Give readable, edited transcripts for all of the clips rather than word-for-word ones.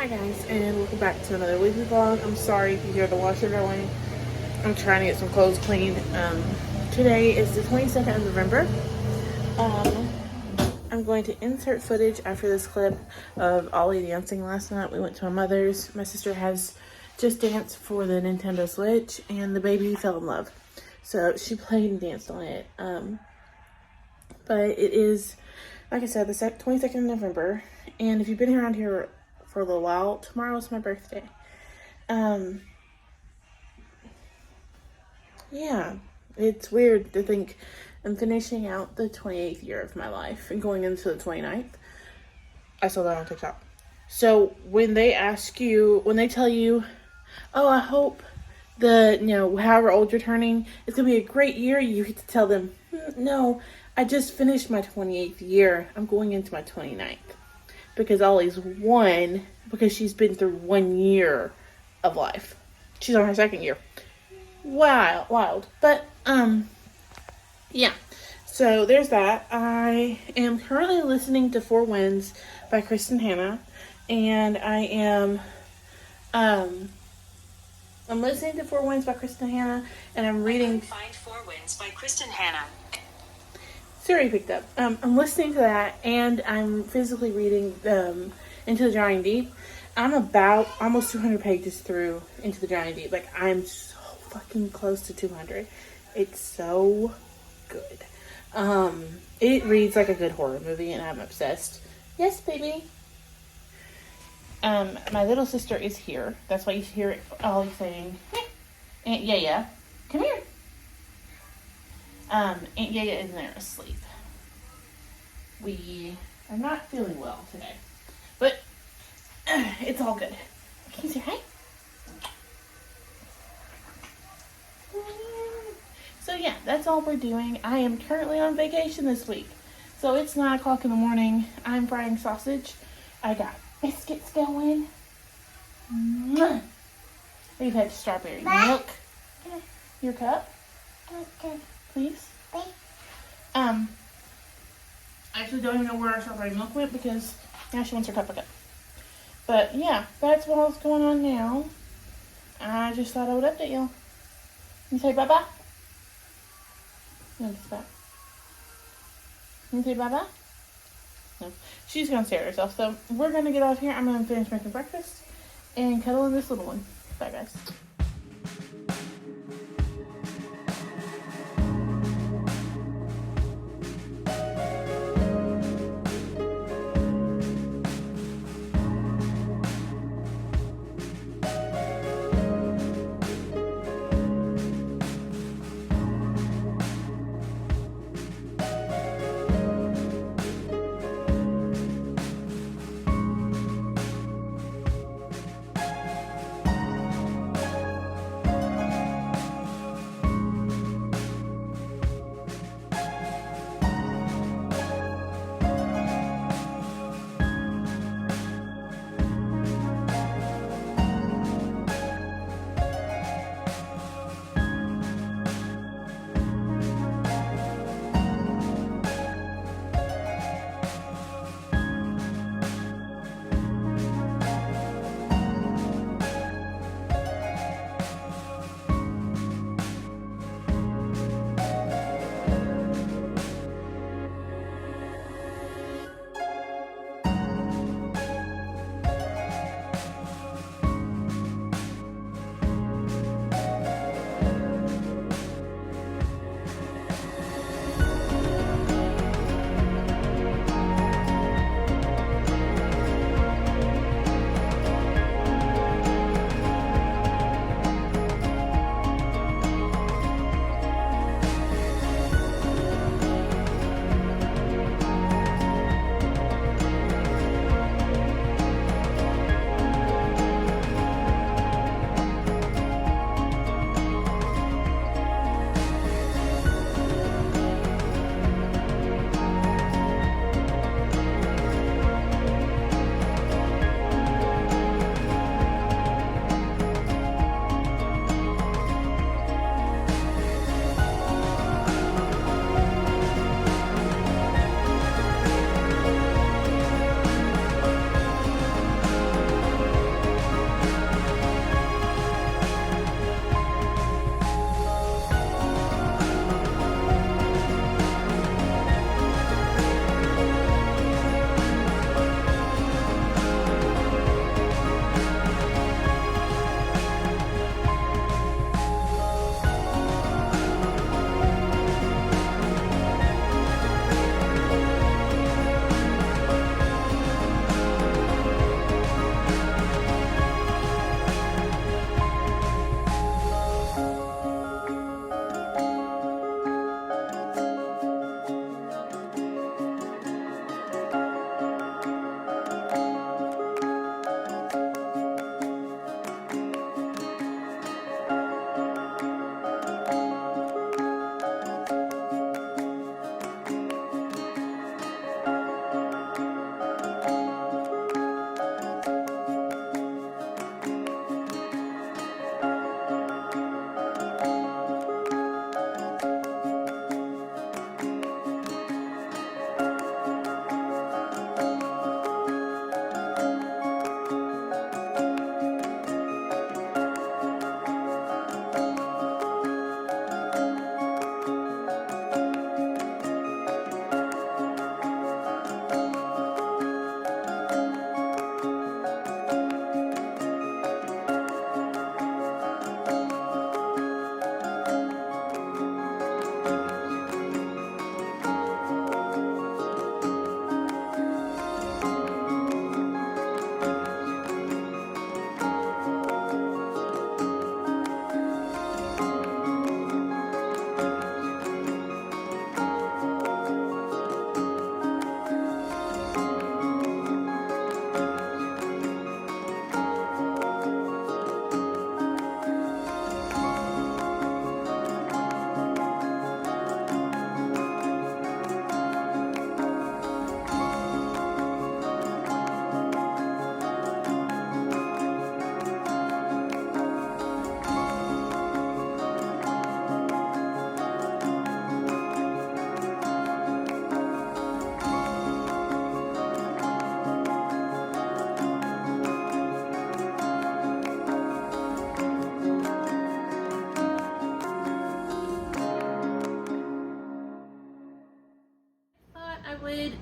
Hi guys, and welcome back to another weekly vlog. I'm sorry if you hear the washer going. I'm trying to get some clothes cleaned. Today is the 22nd of November. I'm going to insert footage after this clip of Ollie dancing last night. We went to my mother's. My sister has Just Dance for the Nintendo Switch, and the baby fell in love. So she played and danced on it. But it is, like I said, the 22nd of November. And if you've been around here for a little while, tomorrow is my birthday. Yeah, it's weird to think I'm finishing out the 28th year of my life and going into the 29th. I saw that on TikTok. So when they tell you, oh, I hope however old you're turning, it's going to be a great year, you get to tell them, no, I just finished my 28th year. I'm going into my 29th. Because Ollie's won, because she's been through 1 year of life. She's on her second year. Wild. But, yeah. So there's that. I am currently listening to Four Winds by Kristen Hanna. And I'm listening to Four Winds by Kristen Hanna, and I'm reading. Find Four Winds by Kristen Hanna. Siri picked up. I'm listening to that, and I'm physically reading Into the Drowning Deep. I'm about almost 200 pages through Into the Drowning Deep. Like, I'm so fucking close to 200. It's so good. It reads like a good horror movie, and I'm obsessed. Yes, baby. My little sister is here. That's why you hear Ollie saying, hey, Aunt Yaya, come here. Aunt Yaya is there asleep. We are not feeling well today, but it's all good. Can you say hi? So yeah, that's all we're doing. I am currently on vacation this week. So it's 9 o'clock in the morning. I'm frying sausage. I got biscuits going. We've had strawberry milk. Your cup? Okay. Please? I actually don't even know where our strawberry milk went because now she wants her cup again. But yeah, that's what's going on now. I just thought I would update y'all. You say bye-bye? No, just bye. You say bye-bye? No. She's going to stare at herself. So we're going to get off here. I'm going to finish making breakfast and cuddle in this little one. Bye, guys.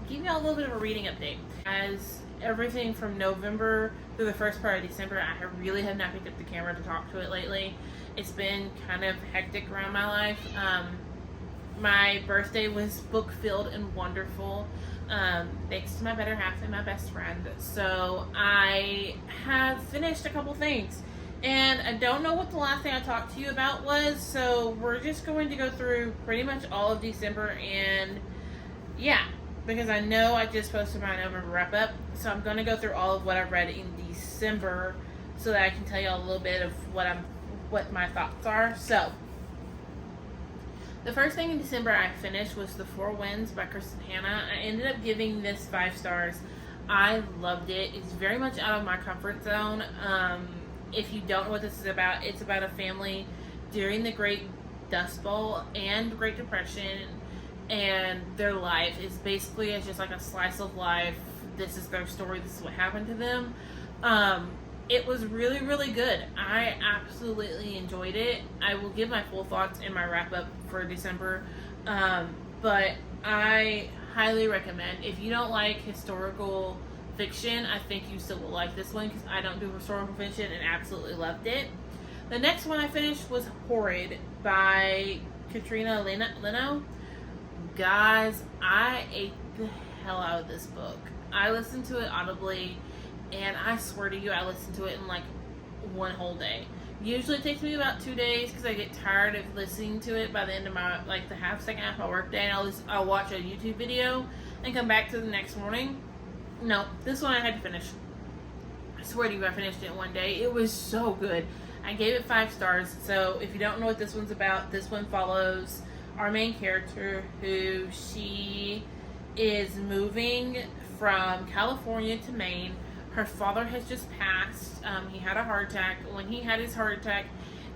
give you all a little bit of a reading update. As everything from November through the first part of December, I really have not picked up the camera to talk to it lately. It's been kind of hectic around my life. My birthday was book filled and wonderful, thanks to my better half and my best friend. So I have finished a couple things, and I don't know what the last thing I talked to you about was, so we're just going to go through pretty much all of December, and yeah, because I know I just posted my November wrap up, so I'm going to go through all of what I've read in December so that I can tell you a little bit of what my thoughts are. So the first thing in December I finished was The Four Winds by Kristen Hanna. I ended up giving this 5 stars. I loved it. It's very much out of my comfort zone. If you don't know what this is about, it's about a family during the Great Dust Bowl and Great Depression, and their life is basically it's just like a slice of life. This is their story. This is what happened to them. It was really, really good. I absolutely enjoyed it. I will give my full thoughts in my wrap up for December, but I highly recommend. If you don't like historical fiction, I think you still will like this one because I don't do historical fiction and absolutely loved it. The next one I finished was Horrid by Katrina Leno. Guys, I ate the hell out of this book. I listened to it audibly, and I swear to you, I listened to it in like one whole day. Usually it takes me about 2 days because I get tired of listening to it by the end of my, like the second half of my work day, and I'll watch a YouTube video and come back to the next morning. No, this one I had to finish. I swear to you, I finished it in one day. It was so good. I gave it 5 stars. So if you don't know what this one's about, this one follows our main character, who she is moving from California to Maine. Her father has just passed. He had a heart attack. When he had his heart attack,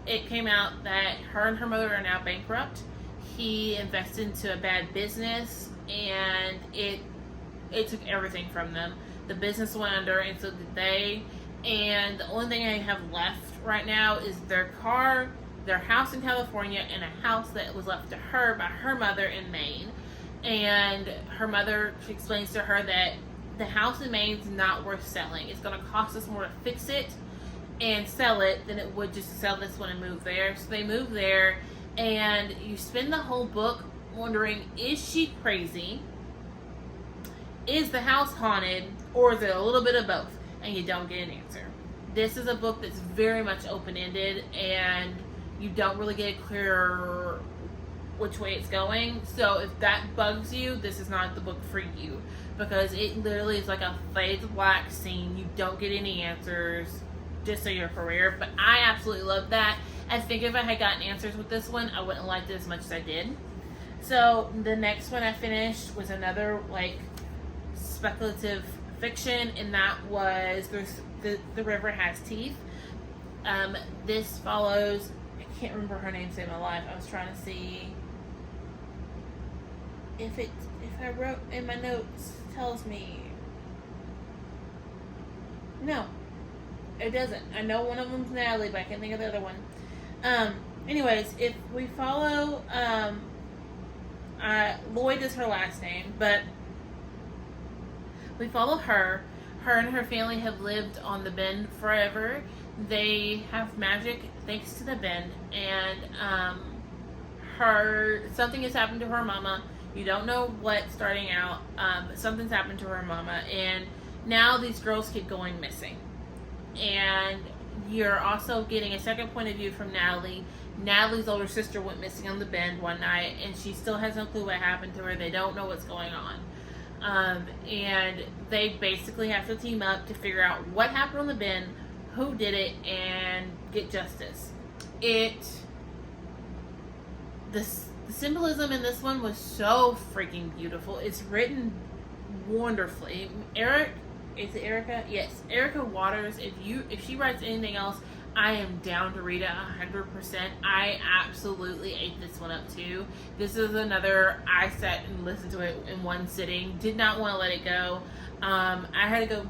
it came out that her and her mother are now bankrupt. He invested into a bad business, and it took everything from them. The business went under, and so did they. And the only thing they have left right now is their car, their house in California, and a house that was left to her by her mother in Maine. And her mother, she explains to her that the house in Maine is not worth selling. It's going to cost us more to fix it and sell it than it would just to sell this one and move there. So they move there, and you spend the whole book wondering, is she crazy? Is the house haunted? Or is it a little bit of both? And you don't get an answer. This is a book that's very much open-ended, and you don't really get a clear which way it's going. So if that bugs you, this is not the book for you, because it literally is like a fade to black scene. You don't get any answers, just so you're aware. But I absolutely love that. I think if I had gotten answers with this one, I wouldn't have liked it as much as I did. So the next one I finished was another like speculative fiction, and that was The River Has Teeth. This follows, I can't remember her name in my life. I was trying to see if I wrote in my notes tells me. No, it doesn't. I know one of them's Natalie, but I can't think of the other one. Anyways, if we follow Lloyd is her last name, but we follow her. Her and her family have lived on the Bend forever. They have magic thanks to the Bend, and something has happened to her mama. You don't know what starting out, but something's happened to her mama, and now these girls keep going missing. And you're also getting a second point of view from Natalie. Natalie's older sister went missing on the Bend one night, and she still has no clue what happened to her. They don't know what's going on. And they basically have to team up to figure out what happened on the Bend, who did it, and get justice. The symbolism in this one was so freaking beautiful. It's written wonderfully. Is it Erica? Yes, Erica Waters. If she writes anything else, I am down to read it 100%. I absolutely ate this one up too. This is another, I sat and listened to it in one sitting. Did not want to let it go. I had to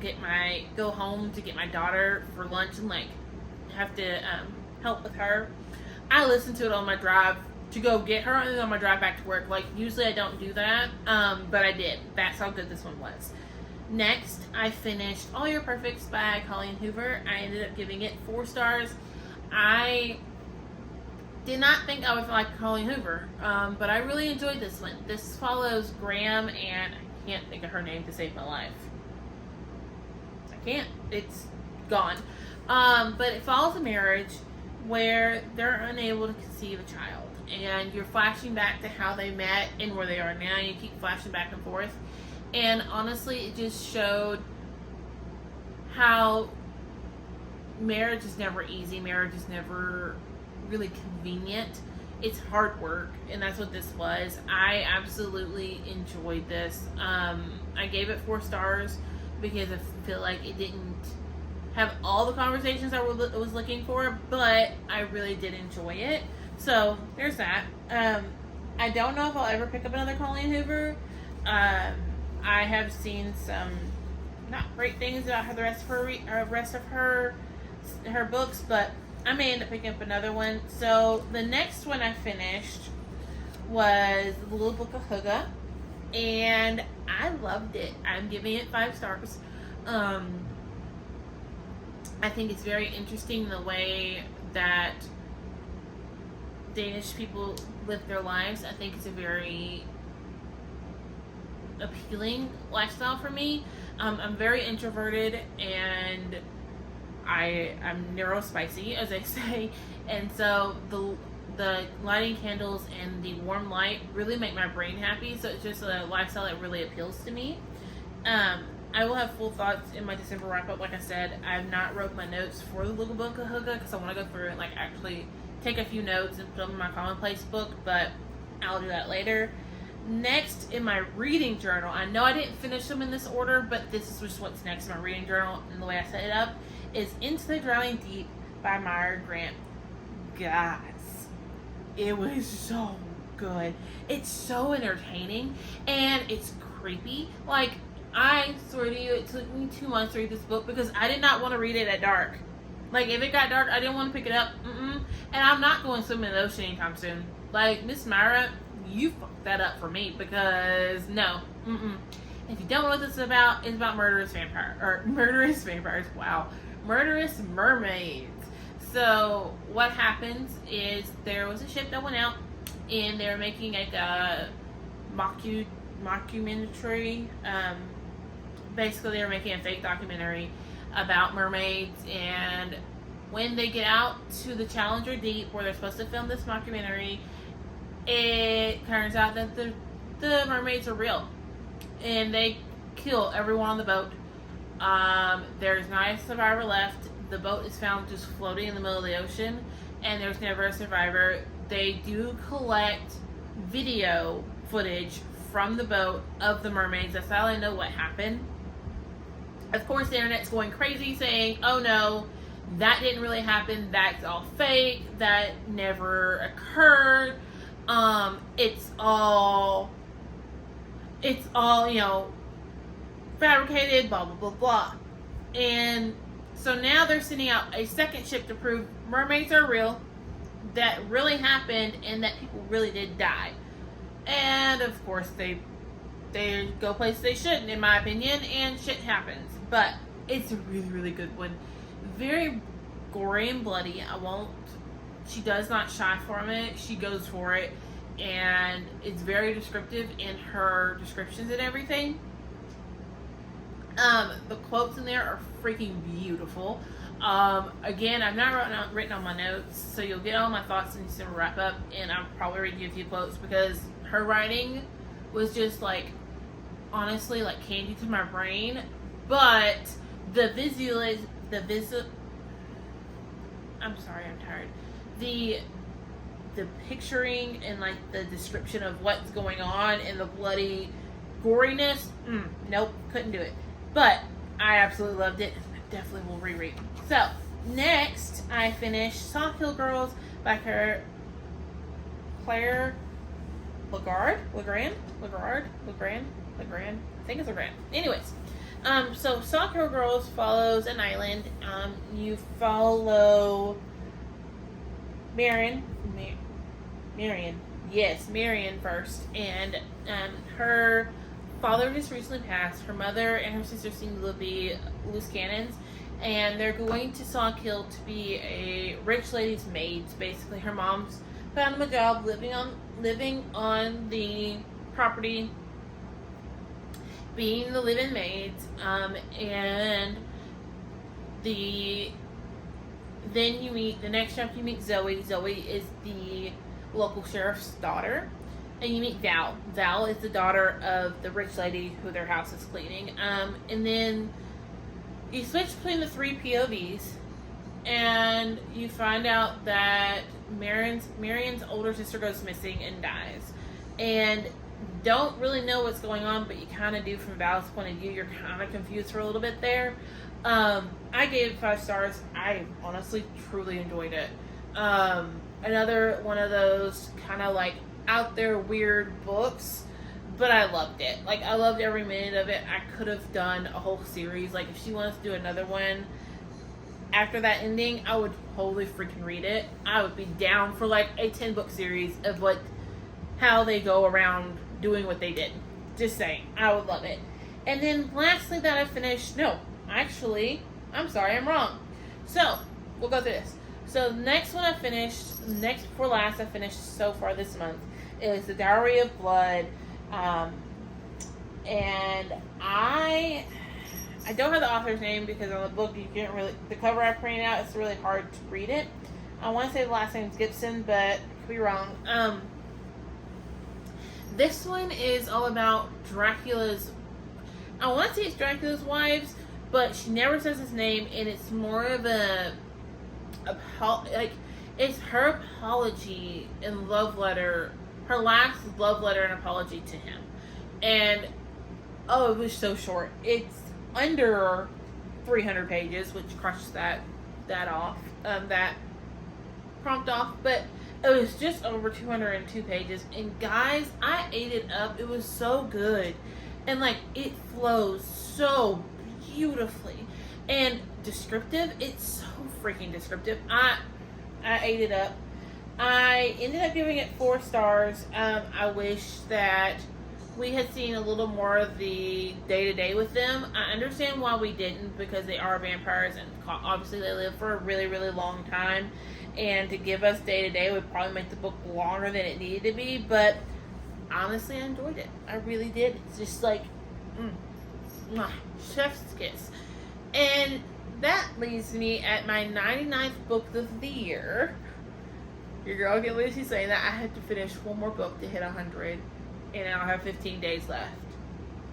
go home to get my daughter for lunch and have to help with her. I listened to it on my drive to go get her, and then I'm gonna drive back to work. Like, usually I don't do that, but I did. That's how good this one was. Next, I finished All Your Perfects by Colleen Hoover. I ended up giving it 4 stars. I did not think I would like Colleen Hoover, but I really enjoyed this one. This follows Graham, and I can't think of her name to save my life. I can't. It's gone. But it follows a marriage where they're unable to conceive a child. And you're flashing back to how they met and where they are now. You keep flashing back and forth. And honestly, it just showed how marriage is never easy. Marriage is never really convenient. It's hard work, and that's what this was. I absolutely enjoyed this. I gave it 4 stars because I feel like it didn't have all the conversations I was looking for, but I really did enjoy it. So there's that. I don't know if I'll ever pick up another Colleen Hoover. I have seen some not great things about the rest of her books, but I may end up picking up another one. So the next one I finished was The Little Book of Hygge, and I loved it. I'm giving it 5 stars. I think it's very interesting the way that Danish people live their lives. I think it's a very appealing lifestyle for me. I'm very introverted, and I'm neurospicy, as I say, and so the lighting candles and the warm light really make my brain happy. So it's just a lifestyle that really appeals to me. I will have full thoughts in my December wrap up. Like I said, I have not wrote my notes for The Little Book of Hygge because I want to go through and actually take a few notes and put them in my commonplace book, but I'll do that later. Next, in my reading journal, I know I didn't finish them in this order, but this is just what's next in my reading journal, and the way I set it up is Into the Drowning Deep by Maya Grant. Guys, it was so good. It's so entertaining, and it's creepy. I swear to you, it took me 2 months to read this book because I did not want to read it at dark. If it got dark, I didn't want to pick it up. And I'm not going swimming in the ocean anytime soon. Miss Myra, you fucked that up for me because no. If you don't know what this is about, it's about murderous vampires. Wow. Murderous mermaids. So what happens is there was a ship that went out, and they were making a mockumentary. Basically, they were making a fake documentary about mermaids, and when they get out to the Challenger Deep where they're supposed to film this mockumentary, it turns out that the mermaids are real, and they kill everyone on the boat. There's not a survivor left. The boat is found just floating in the middle of the ocean, and there's never a survivor. They do collect video footage from the boat of the mermaids. That's how I know what happened. Of course, the internet's going crazy saying, oh no, that didn't really happen. That's all fake. That never occurred. It's all, fabricated, blah, blah, blah, blah. And so now they're sending out a second ship to prove mermaids are real, that really happened, and that people really did die. And of course, they go places they shouldn't, in my opinion, and shit happens. But it's a really, really good one. Very gory and bloody. She does not shy from it. She goes for it. And it's very descriptive in her descriptions and everything. The quotes in there are freaking beautiful. Again, I've not written on my notes, so you'll get all my thoughts in December wrap up, and I'll probably read you a few quotes because her writing was just honestly, candy to my brain. But I'm sorry, I'm tired. The picturing and the description of what's going on and the bloody goriness, nope, couldn't do it. But I absolutely loved it. I definitely will reread. So next, I finished Sock Hill Girls by Claire Legrand. I think it's Legrand. Anyways, so Sock Hill Girls follows an island. You follow Marion. Yes, Marion first. And her father just recently passed. Her mother and her sister seem to be loose cannons. And they're going to Sawkill to be a rich lady's maids. Basically, her mom's found him a job living on the property, being the live-in maids. And then you meet the next chapter. You meet Zoe. Zoe is the local sheriff's daughter, and you meet Val. Val is the daughter of the rich lady who their house is cleaning. And then you switch between the three POVs, and you find out that Marion's older sister goes missing and dies, and don't really know what's going on, but you kind of do from Val's point of view. You're kind of confused for a little bit there. I gave it 5 stars. I honestly truly enjoyed it. Another one of those kind of like out there weird books, but I loved it. Like, I loved every minute of it. I could have done a whole series. Like, if she wants to do another one after that ending, I would totally freaking read it. I would be down for like a 10-book series of how they go around doing what they did. Just saying, I would love it. And then lastly that I finished, no, actually, I'm sorry, I'm wrong. So, we'll go through this. So, next one I finished, next before last I finished so far this month, is The Diary of Blood. And I don't have the author's name because on the book you can't really, the cover I printed out, it's really hard to read it. I want to say the last name's Gibson, but I could be wrong. This one is all about Dracula's, I want to say it's Dracula's wives, but she never says his name, and it's more of it's her apology and love letter, her last love letter and apology to him. And it was so short. It's under 300 pages, which crushes that off, that prompt off, but it was just over 202 pages, and guys, I ate it up. It was so good, and like, it flows so beautifully and descriptive. It's so freaking descriptive. I ate it up. I ended up giving it 4 stars. I wish that we had seen a little more of the day-to-day with them. I understand why we didn't, because they are vampires, and obviously they live for a really, really long time, and to give us day-to-day would probably make the book longer than it needed to be, but honestly, I enjoyed it. I really did. It's just like, chef's kiss. And that leaves me at my 99th book of the year. Your girl get Lucy saying that I have to finish one more book to hit 100, and I'll have 15 days left.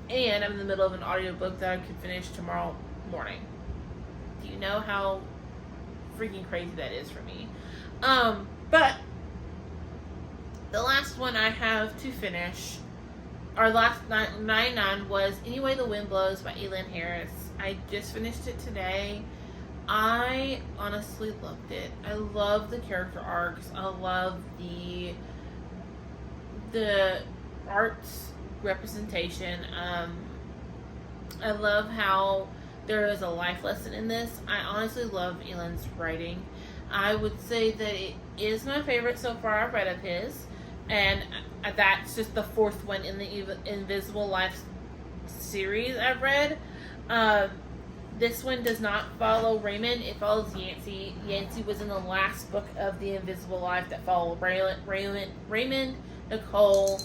And I'm in the middle of an audiobook that I could finish tomorrow morning. Do you know how freaking crazy that is for me? But the last one I have to finish, our last 99 was Anyway the Wind Blows by Elin Harris. I just finished it today. I honestly loved it. I love the character arcs. I love the art's representation. I love how there is a life lesson in this. I honestly love Elin's writing. I would say that it is my favorite so far I've read of his, and that's just the 4th one in the Invisible Life series I've read. This one does not follow Raymond. It follows Yancey. Yancey was in the last book of The Invisible Life that followed Raymond, Nicole,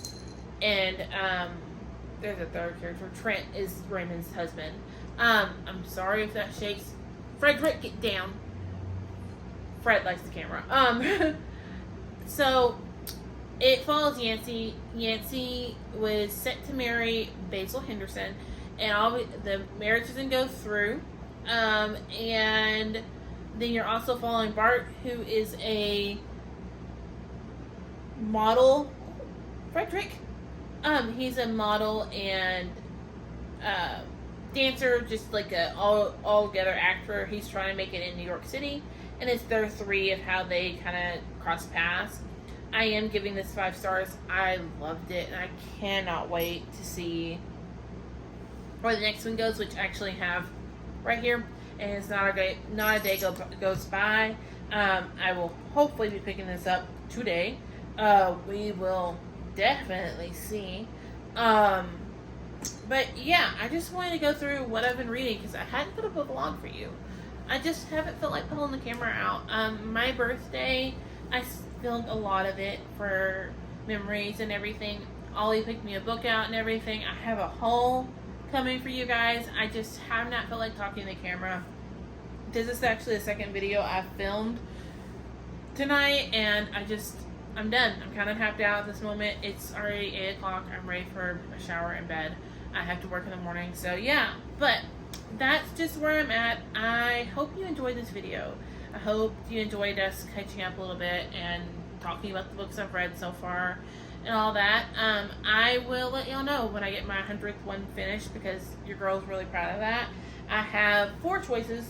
and there's a third character. Trent is Raymond's husband. I'm sorry if that shakes. Frederick, get down. Fred likes the camera. So it follows Yancey. Yancey was set to marry Basil Henderson, and the marriage doesn't go through. And then you're also following Bart, who is a model. Frederick. He's a model and dancer, just like a all together actor. He's trying to make it in New York City, and it's their 3 of how they kind of cross paths. I am giving this 5 stars. I loved it, and I cannot wait to see where the next one goes, which I actually have right here, and it's not a day goes by. I will hopefully be picking this up today. we will definitely see. But yeah, I just wanted to go through what I've been reading because I hadn't put up a vlog for you. I just haven't felt like pulling the camera out. My birthday, I filmed a lot of it for memories and everything. Ollie picked me a book out and everything. I have a haul coming for you guys. I just have not felt like talking to the camera. This is actually the second video I've filmed tonight, and I'm done. I'm kind of tapped out at this moment. It's already 8 o'clock. I'm ready for a shower and bed. I have to work in the morning, so yeah. But that's just where I'm at. I hope you enjoyed this video. I hope you enjoyed us catching up a little bit and talking about the books I've read so far and all that. I will let y'all know when I get my 100th one finished because your girl's really proud of that. I have 4 choices.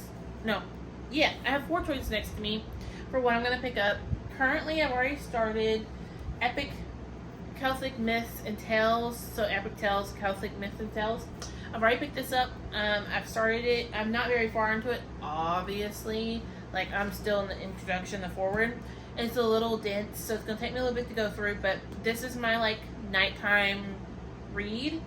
I have 4 choices next to me for what I'm going to pick up. Currently, I've already started Epic Celtic Myths and Tales. So Epic Tales, Celtic Myths and Tales. I've already picked this up. I've started it. I'm not very far into it, obviously. Like, I'm still in the introduction, the forward. It's a little dense, so it's going to take me a little bit to go through, but this is my, like, nighttime read.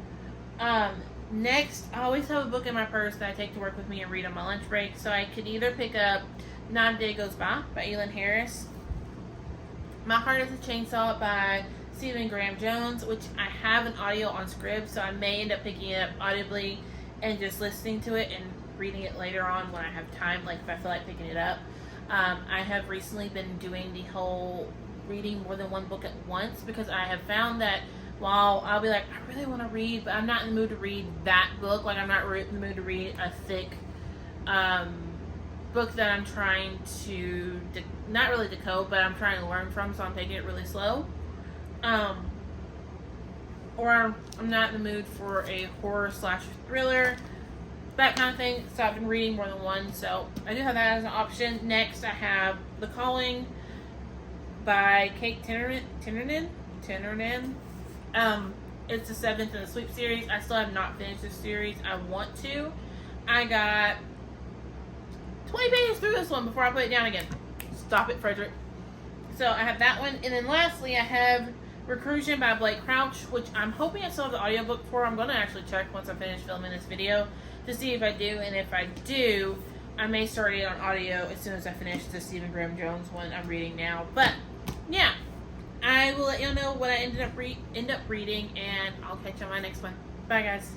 Next, I always have a book in my purse that I take to work with me and read on my lunch break, so I could either pick up Not a Day Goes By Elin Harris, My Heart is a Chainsaw by Stephen Graham Jones, which I have an audio on Scribd, so I may end up picking it up audibly and just listening to it and reading it later on when I have time, like if I feel like picking it up. I have recently been doing the whole reading more than one book at once because I have found that while I'll be like, I really want to read, but I'm not in the mood to read that book. Like, I'm not in the mood to read a thick book that I'm trying to, not really decode, but I'm trying to learn from, so I'm taking it really slow. Or I'm not in the mood for a horror / thriller, that kind of thing. So I've been reading more than one, so I do have that as an option. Next, I have The Calling by Kate Tinnernan. It's the 7th in the Sweep series. I still have not finished this series. I want to. I got 20 pages through this one before I put it down again. Stop it, Frederick. So I have that one. And then lastly, I have Recursion by Blake Crouch, which I'm hoping I still have the audiobook for. I'm going to actually check once I finish filming this video to see if I do. And if I do, I may start it on audio as soon as I finish the Stephen Graham Jones one I'm reading now. But yeah, I will let y'all know what I end up reading, and I'll catch you on my next one. Bye, guys.